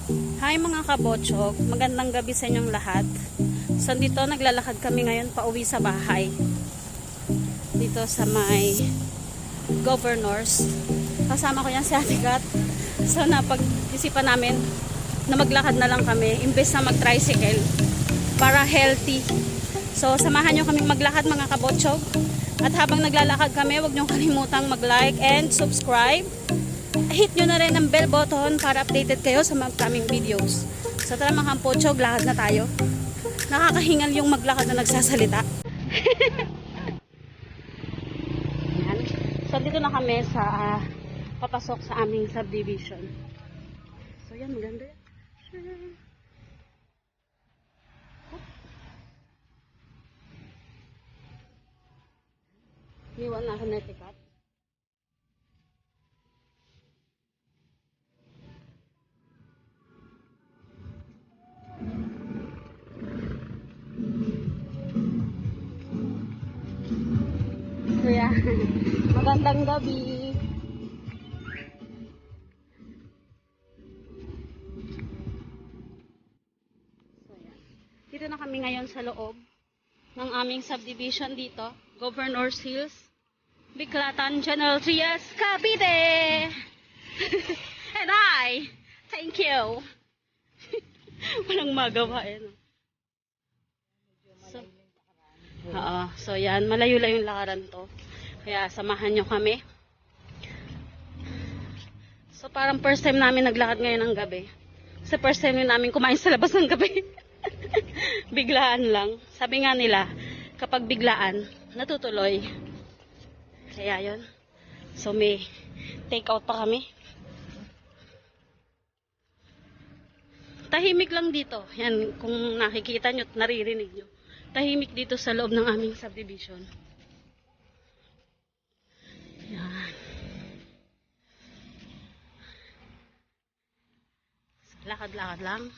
Hi mga kabotsog, magandang gabi sa inyong lahat. So dito naglalakad kami ngayon pauwi sa bahay. Dito sa may Governors. Kasama ko yan si Ate Kat. So napag-isipan namin na maglakad na lang kami imbes na mag-tricycle para healthy. So samahan nyo kaming maglakad mga kabotsog. At habang naglalakad kami, huwag nyo kalimutang mag-like and subscribe. Hit nyo na rin ang bell button para updated kayo sa mga upcoming videos. So tara mga kabotsog, lakad na tayo. Nakakahingal yung maglakad na nagsasalita. Yan. So dito na kami sa papasok sa aming subdivision. So yan, maganda yan. Iwan na ako na tikat. Kuya, magandang gabi. So yan. Dito na kami ngayon sa loob ng aming subdivision dito, Governors Hills, Biclatan, General Trias, Cavite! And I, thank you. Walang magawa eh. No? So yan, malayo lang yung lakaran to. Kaya samahan nyo kami. So parang first time namin naglakad ngayon ng gabi. Kasi first time namin kumain sa labas ng gabi. Biglaan lang. Sabi nga nila, kapag biglaan, natutuloy. Kaya yon. So may take out pa kami. Tahimik lang dito. Yan, kung nakikita nyo, naririnig nyo. Tahimik dito sa loob ng aming subdivision. Yan. Lakad-lakad lang.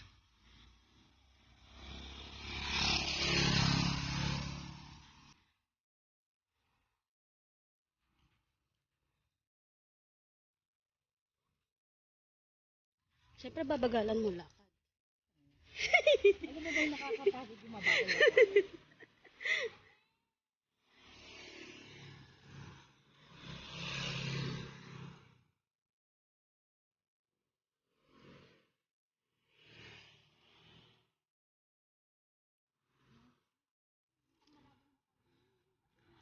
Siyempre babagalan mo lakad. Ano ba bang nakakapagod bumabagal?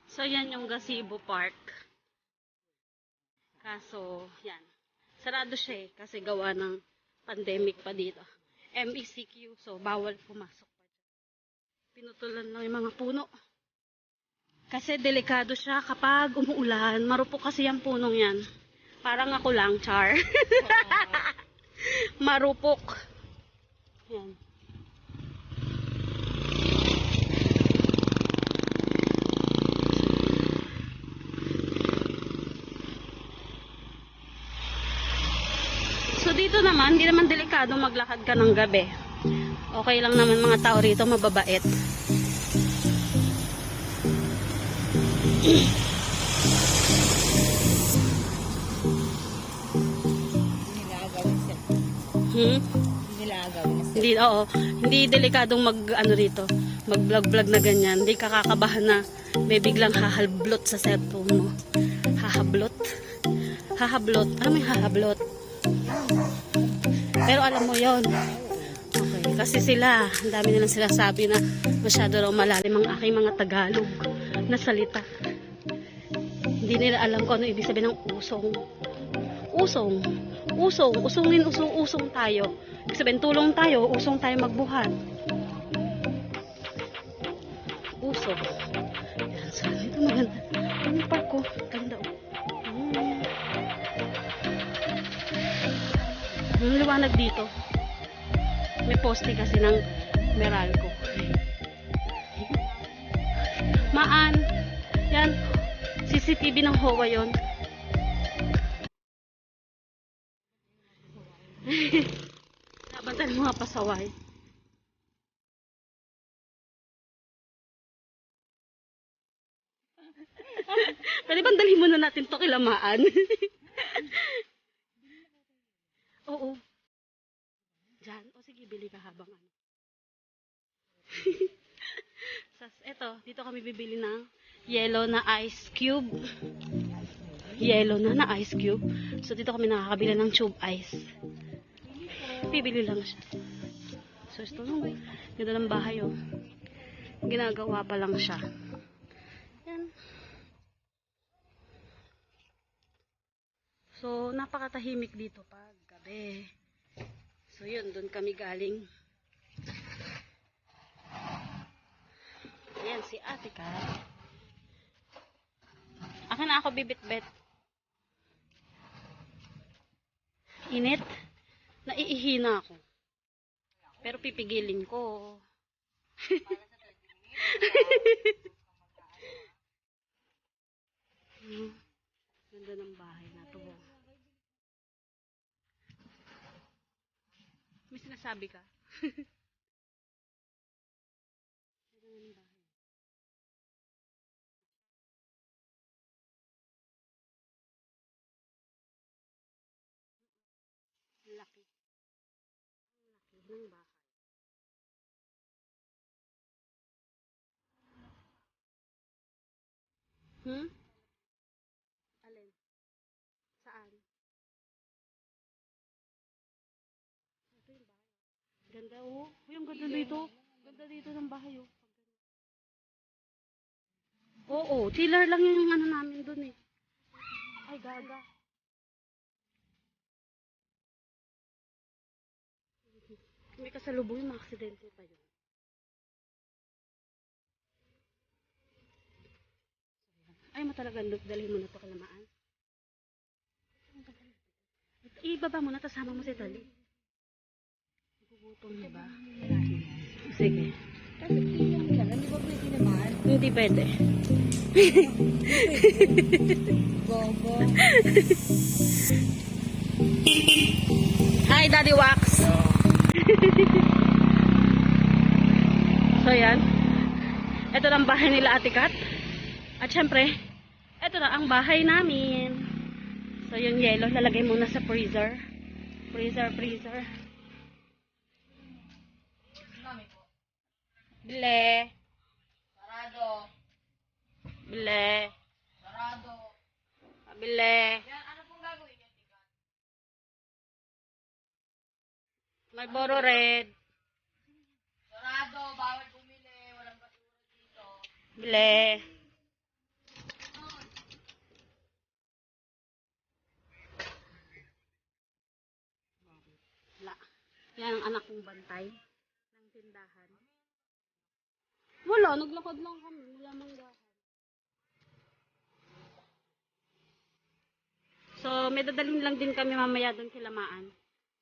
So yan yung gazebo park. Kaso yan, sarado siya kasi gawa ng pandemic pa dito. MECQ, so bawal pumasok pa dyan. Pinutulan lang yung mga puno. Kasi delikado siya kapag umuulan. Marupok kasi yung punong yan. Parang ako lang, char. Marupok. Yan. So dito naman, hindi naman delikado maglakad ka ng gabi. Okay lang naman mga tao rito, mababait. Hindi, oo. Hindi delikadong ano rito, mag-vlog-vlog na ganyan. Hindi ka kakabahan na may biglang hahablot sa cellphone mo. Hahablot. Hahablot. Ano may hahablot? Pero alam mo yon. Okay. Kasi sila, ang dami nilang sinasabi na masyado raw malalim ang aking mga Tagalog na salita. Hindi nila alam kung ano ibig sabihin ng usong. Usong. Usong. Usungin, usong tayo. Ibig sabihin, tulong tayo, usong tayo magbuhat. Usong. Yan. So, ito maganda. Ang park ko. Ganda o. Ang liwanag dito. May poste kasi ng Meralco. Maan. Yan. CCTV ng HOA yon. Nabantan mga pasaway. Pwede bang dalhin muna natin to kilamaan? Oo. sige, bili ka habang ano. Eto, dito kami bibili ng yellow na ice cube. Yellow na ice cube. So, dito kami nakakabila ng tube ice. Bibili lang siya. So, ito nung ganda ng bahay, oh. Ginagawa pa lang siya. Yan. So, napakatahimik dito pag gabi. So, yun, doon kami galing. Ayan, si Ate Kat. Akin na ako bibit-bit. Init. Naiihina ako. Pero pipigilin ko. Ganda ng bahay na to. May sinasabi ka? Laki. Laki ng bahay. Hmm? Alin? Saan? Ito yung bahay. Ganda, oh. Uy, ang ganda dito. Ganda dito ng bahay, oh. Oo, chiller lang yung ano namin dun, eh. Ay, gaga. May kasalubong yung mga aksidente pa yun. Ay, matalagang dalhin mo na to kalamaan. Ibaba mo na, tapos sama mo si Tali. Nagugutom na ba? Sige. Kasi pilang ka lang, di ba pwede naman? Hindi pwede. Bobo. Hi, Daddy Wax! So, yan. Ito na ang bahay nila, Ate Kat. At syempre, ito na ang bahay namin. So, yung yellow, lalagay muna sa freezer. Freezer. Bile. Sarado. Bile. Sarado. Bile. Yan, ano pong gagawin yan, Tikat? May boro red. Sarado, bawal bumili, walang basura dito. Bile. Yan ang anak kong bantay ng tindahan. Wala, naglakad lang kami. Wala manggahan. So, may dadalhin lang din kami mamaya doon kilamaan.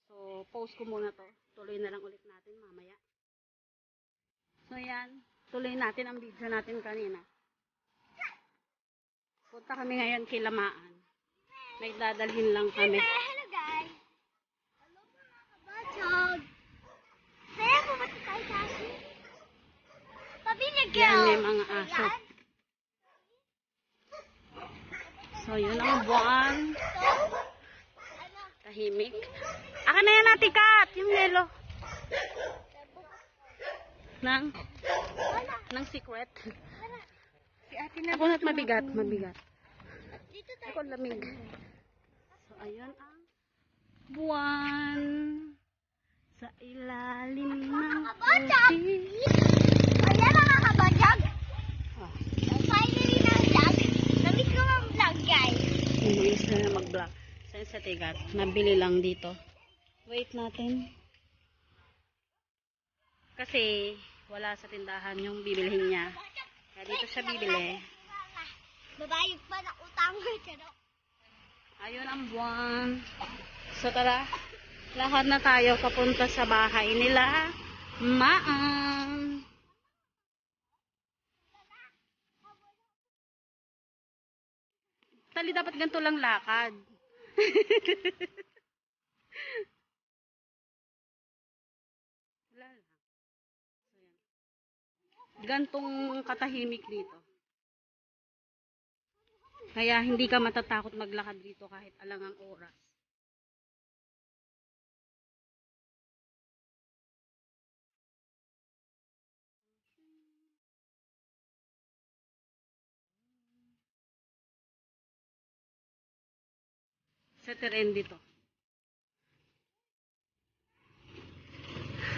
So, post ko muna to. Tuloy na lang ulit natin mamaya. So, yan. Tuloy natin ang video natin kanina. Punta kami ngayon kilamaan. May dadalhin lang kami. Hello guys! Hello mga kabachog! Kaya pumunta tayo sa asin? Pabili Yan, may mga aso. So, yun ang buwan. Tahimik. Akin na yan, Ate Kat, yung yellow. Nang secret. Si ate na Ako na't mabigat. dito tayo. Ako lamig. So, ayun ang buwan. Sa ilalim ng Kabachog! puti. Ayan mga kabachog! Oh, Finally na vlog. Namiss ko ang vlog guys. inuis na mag-vlog. Saan sa tigat? Nabili lang dito. Wait natin. Kasi wala sa tindahan yung bibilhin niya. Kaya dito siya bibili. Babayog pa na utang mo ito. Ayun ang buwan. So tara, lahat na tayo papunta sa bahay nila. Maan. Tali, dapat ganito lang lakad. Wala lang. So, yan. Gantong katahimik dito. Kaya hindi ka matatakot maglakad dito kahit alangang oras. Sa terrain dito.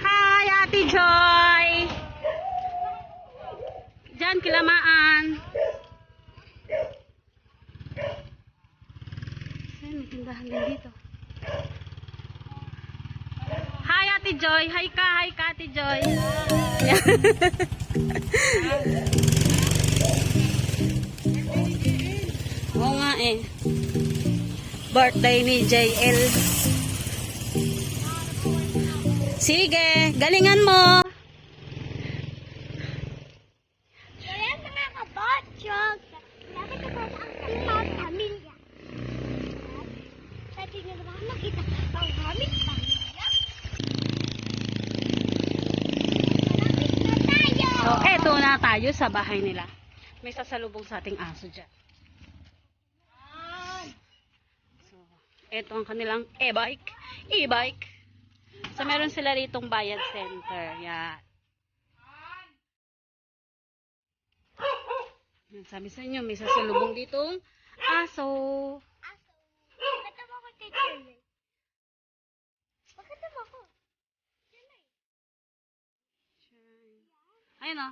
Hi, Ate Joy! Diyan, kilamaan. Ayun, may tindahan din dito. Hi, Ate Joy! Hi ka, Ate Joy! Oo nga eh. Birthday ni JL. Sige, galingan mo. Kaya mga kabotsyog, dapat ito ang pamilya. Sa tingin naman nakita ang aming pamilya. Malapit na tayo! So, eto na tayo sa bahay nila. May sasalubong sa ating aso dyan. So, eto ang kanilang e-bike. E-bike. So, meron sila ritong bayad center. Yan. Yan, sabi sa inyo, may sasalubong ditong aso. Bakit naman ako teacher? Bakit naman ako? Ayun o.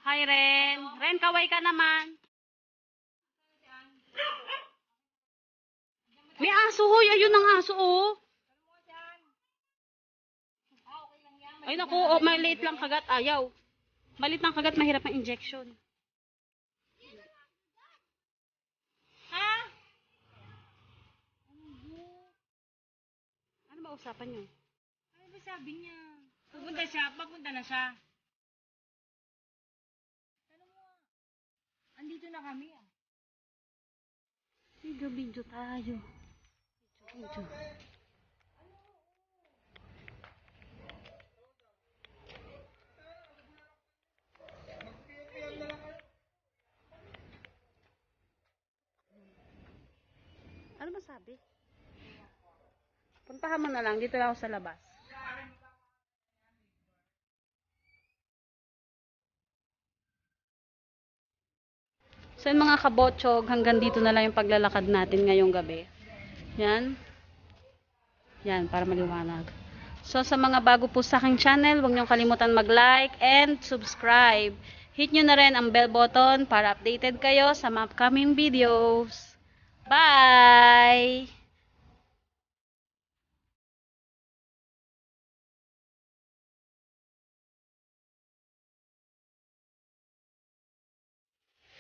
Hi, Ren. Ren, kaway ka naman. May aso, hoy. Ayun ang aso, oh. Ay, naku. Oh, maliit lang kagat. Ayaw. Maliit lang kagat, mahirap ang injection. Ha? Ano ba usapan nyo? Ano ba sabi niya? Papunta na siya. Tanong mo, andito na kami ah. Video tayo. Video. Ano ba sabi? Puntahan mo na lang. Dito lang ako sa labas. So yung mga kabotsyog, hanggang dito na lang yung paglalakad natin ngayong gabi. Yan. Yan, para maliwanag. So sa mga bago po sa aking channel, huwag niyong kalimutan mag-like and subscribe. Hit nyo na rin ang bell button para updated kayo sa mga upcoming videos. Bye!